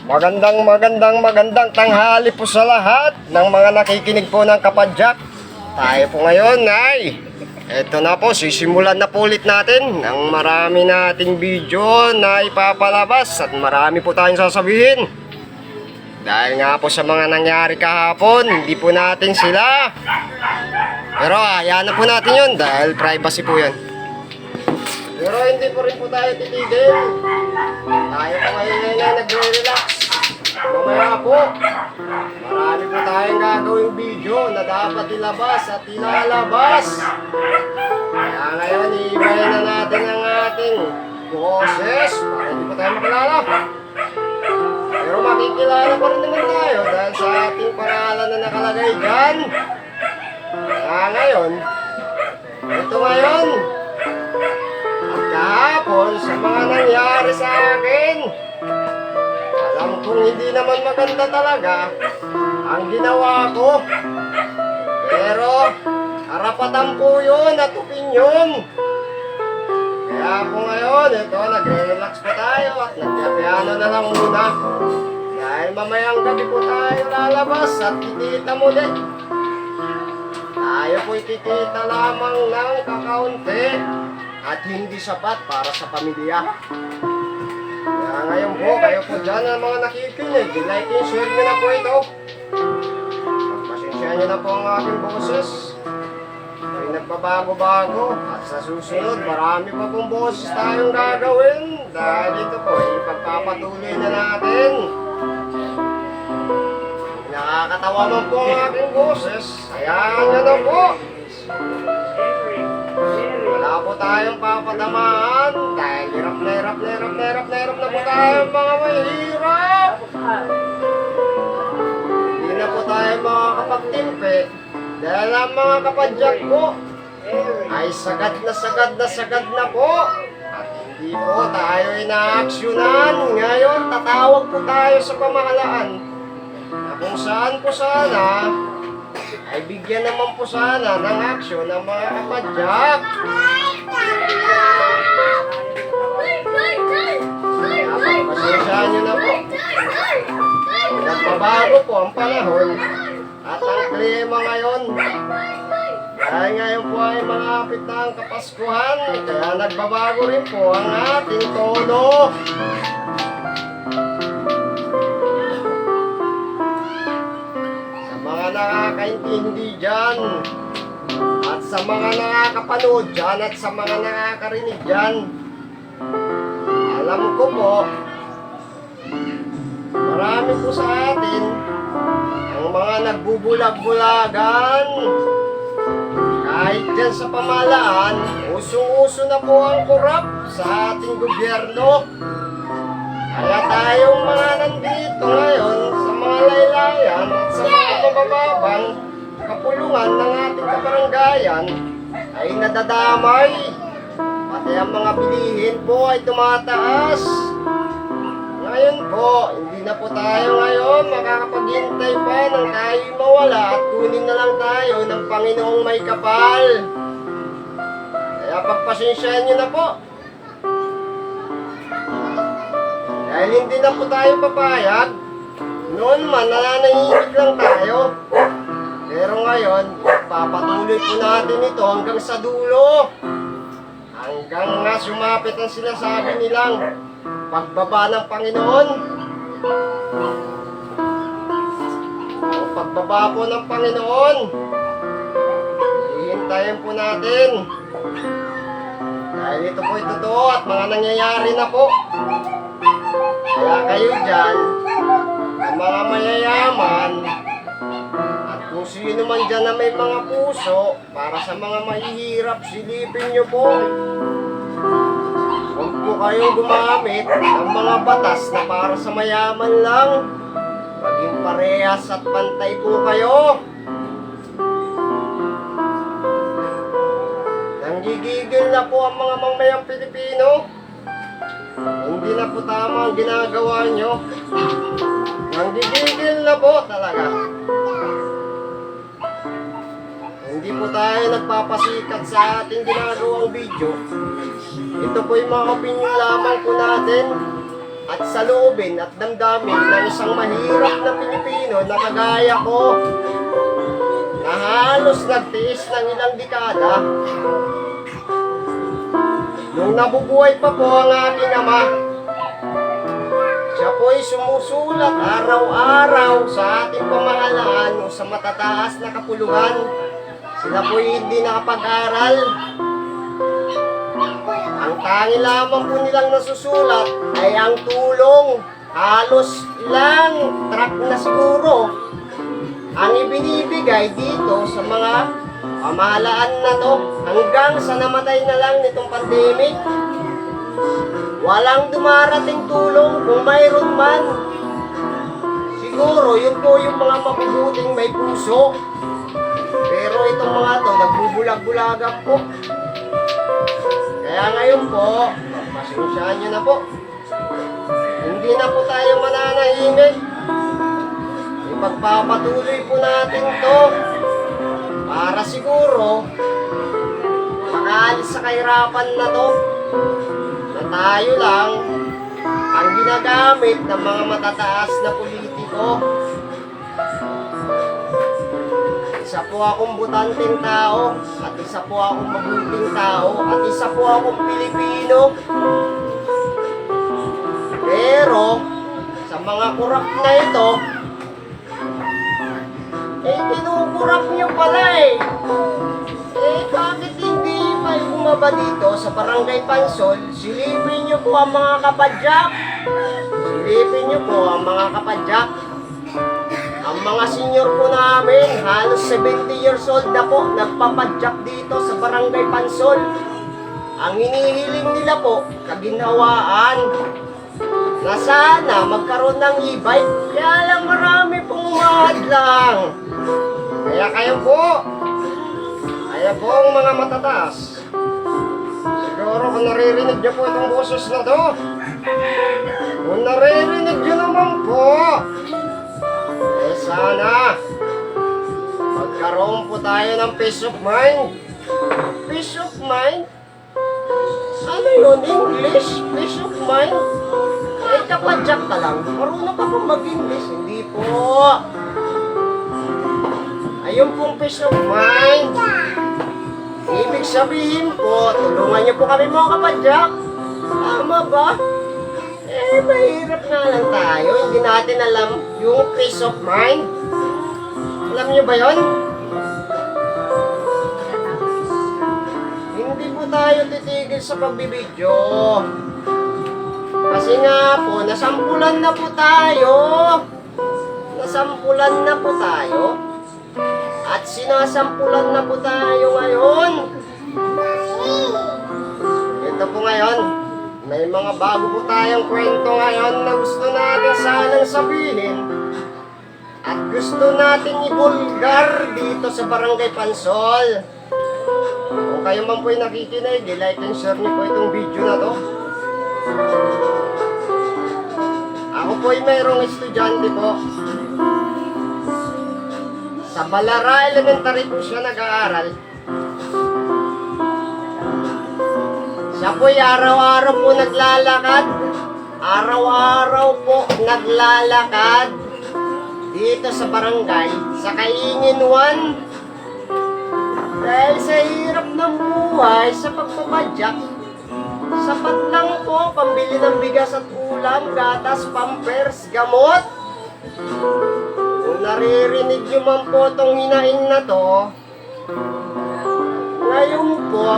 Magandang tanghali po sa lahat ng mga nakikinig po ng Kapadyak. Tayo po ngayon ay eto na po, sisimulan na po ulit natin ang marami nating video na ipapalabas at marami po tayong sasabihin. Dahil nga po sa mga nangyari kahapon, hindi po natin sila. Pero hayaan na po natin yun dahil privacy po yun. Pero hindi po rin po tayo titigil. Tayo po ngayon na nagre-relax. Mamaya po, marami po tayong gagawing video na dapat ilabas at ilalabas. Kaya ngayon, iibahin na natin ang ating boses para hindi po tayo makilala. Pero makikilala pa rin naman tayo dahil sa ating pangalan na nakalagay dyan. Kaya ngayon, ito ngayon, at kahapon sa mga nangyari sa akin, alam kong hindi naman maganda talaga ang ginawa ko. Pero karapatan po yun at opinyon. Kaya po ngayon, ito, nagre-relax pa tayo at nagpiano na lang muna. Dahil mamayang gabi po tayo lalabas at kikita muli. Tayo po'y kikita lamang ng kakaunti at hindi sapat para sa pamilya. Kaya ngayon po, kayo po dyan ang mga nakikinig, like and share nyo na po ito. Pagpasensya nyo na po ang aking boses. May nagbabago-bago at sa susunod, marami pa pong boses tayong gagawin. Dahil ito po, ipagpapatuloy na natin. Nakakatawa man po ang aking boses. Hayaan nyo na po. Wala po tayong papatamaan dahil hirap na po tayong mga mahirap. Hindi na po tayo makakapagtimpi dahil ang mga kapadyak ko ay sagad na po. At hindi po tayo inaaksyonan. Ngayon, tatawag po tayo sa pamahalaan na kung saan po sana ay bigyan naman po sana ng aksyon ng mga kapadyak. Pasensyahan nyo na po. Nagbabago po ang panahon at ang klima ngayon. Dahil ngayon po ay malapit na ang Kapaskuhan, kaya nagbabago rin po ang ating tono. Nakakaintindi dyan at sa mga nakakapanood dyan at sa mga nakakarinig dyan, alam ko po marami po sa atin ang mga nagbubulag-bulagan. Kahit dyan sa pamahalaan, usong-uso na po ang korap sa ating gobyerno. Kaya tayong mga nandito ngayon sa mga laylayan at sa mga mabababang kapulungan ng ating kabaranggayan ay nadadamay. Pati ang mga bilihin po ay tumataas. Ngayon po, hindi na po tayo ngayon makakapaghintay pa nang tayo mawala at kunin na lang tayo ng Panginoong may kapal. Kaya pagpasensyahan nyo na po. Dahil hindi na po tayo papayag, noon man nananahimik lang tayo. Pero ngayon, papatuloy po natin ito hanggang sa dulo. Hanggang nga sumapit ang sinasabi nilang pagbaba ng Panginoon. O pagbaba po ng Panginoon, hihintayin po natin. Dahil ito po ay totoo at mga nangyayari na po. Kaya kayo dyan, ang mga mayayaman, at kung sino man dyan na may mga puso, para sa mga mahihirap, silipin nyo po. Huwag po kayong gumamit ng mga batas na para sa mayaman lang. Maging parehas at pantay po kayo. Nanggigigil na po ang mga mamamayang Pilipino. Hindi na po tama ang ginagawa nyo. Nanggigigil na po talaga. Hindi po tayo nagpapasikat sa ating ginagawang video. Ito po yung mga opinion lamang po natin. at saloobin at damdamin ng isang mahirap na Pilipino na kagaya ko, na halos nagtiis ng ilang dekada. Nung nabubuhay pa po ang aking ama, siya po'y sumusulat araw-araw sa ating pamahalaan o sa matataas na kapuluhan. Sila po'y hindi nakapag-aral. Ang tangi lamang po nilang nasusulat ay ang tulong. Halos ilang truck na siguro ang ibinibigay dito sa mga pamahalaan na to hanggang sa namatay na lang nitong pandemic. Walang dumarating tulong kung mayroon man. Siguro yun po yung mga mabubuting may puso. Pero itong mga to nagbubulag-bulagan po. Kaya ngayon po, pasensyahan nyo na po. Hindi na po tayo mananahimik. Ipagpapatuloy po natin to para siguro makaalis sa kahirapan na to, na tayo lang ang ginagamit ng mga matataas na politiko. Isa po akong butanteng tao, at isa po akong mabuting tao, at isa po akong Pilipino. Pero sa mga kurap na ito, kinukurap nyo pala eh. Bakit hindi may bumaba dito sa Barangay Pansol? Silipin nyo po ang mga kapadyak. Silipin nyo po ang mga kapadyak. Ang mga senior po namin, halos 70 years old na po, nagpapadyak dito sa Barangay Pansol. Ang hinihiling nila po, kaginhawaan, na sana magkaroon ng e-bike. Kaya lang marami pong umahadlang. Kaya kayo po ang mga matataas. Siguro kung naririnig niyo po itong boses na to, kung naririnig niyo naman po, sana magkaroon po tayo ng peace of mind. Peace of mind? Ano yun? English? Peace of mind? Kapadyak ka lang. Marunong ka po mag-English. Hindi po. Ayun pong peace of mind. Ibig sabihin po, tulungan niyo po kami mga kapadyak. Tama ba? Mahirap nga lang tayo. Hindi natin alam yung peace of mind. Alam niyo ba yon? Hindi po tayo titigil sa pagbibidyo. Kasi nga po, nasampulan na po tayo. Nasampulan na po tayo. At sinasampulan na po tayo ngayon. Ito po ngayon. May mga bago po tayong kwento ngayon na gusto natin sanang sabihin. At gusto natin ibulgar dito sa Barangay Pansol. Kung kayo man po'y nakikinig, like and share niyo po itong video na to. Ako po'y mayroong estudyante po. Sa Balara Elementary po siya nag-aaral. Siya po'y araw-araw po naglalakad. Araw-araw po naglalakad dito sa barangay, sa Kaingin 1. Dahil sa hirap ng buhay, sa pagpapadyak, sapat lang po pambili ng bigas at ulam, gatas, pampers, gamot. Kung naririnig nyo man po itong hinaing na to, ngayon po,